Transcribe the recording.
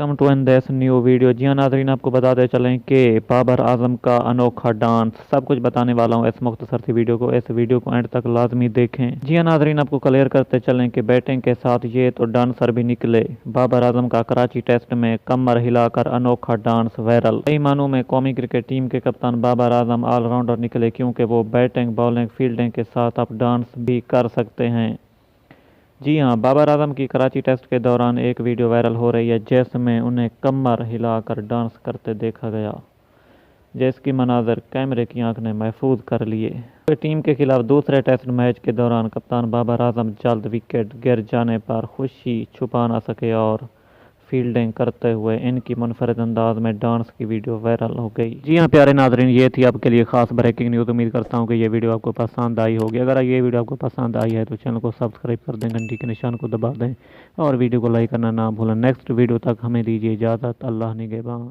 Welcome to N देस new video. जी हाँ नाज़रीन, आपको बताते चलें कि बाबर आजम का अनोखा डांस सब कुछ बताने वाला हूँ इस मुख्तसर सी वीडियो को। इस वीडियो को एंड तक लाजमी देखें। जी हाँ नाज़रीन, आपको क्लियर करते चलें कि बैटिंग के साथ ये तो डांसर भी निकले। बाबर आजम का कराची टेस्ट में कमर हिलाकर अनोखा डांस वायरल। कई मानों में कौमी क्रिकेट टीम के कप्तान बाबर आजम ऑलराउंडर निकले, क्योंकि वो बैटिंग बॉलिंग फील्डिंग के साथ अब डांस भी कर सकते हैं। जी हाँ, बाबर आजम की कराची टेस्ट के दौरान एक वीडियो वायरल हो रही है जिसमें उन्हें कमर हिलाकर डांस करते देखा गया, जिसकी मनाजर कैमरे की आंख ने महफूज कर लिए। टीम के खिलाफ दूसरे टेस्ट मैच के दौरान कप्तान बाबर आजम जल्द विकेट गिर जाने पर खुशी छुपा ना सके और फील्डिंग करते हुए इनकी मुनफरद अंदाज में डांस की वीडियो वायरल हो गई। जी हाँ प्यारे नाजरीन, ये थी आपके लिए खास ब्रेकिंग न्यूज़। उम्मीद करता हूँ कि ये वीडियो आपको पसंद आई होगी। अगर ये वीडियो आपको पसंद आई है तो चैनल को सब्सक्राइब कर दें, घंटी के निशान को दबा दें और वीडियो को लाइक करना ना भूलें। नेक्स्ट वीडियो तक हमें दीजिए इजाज़त। अल्लाह निगहबान।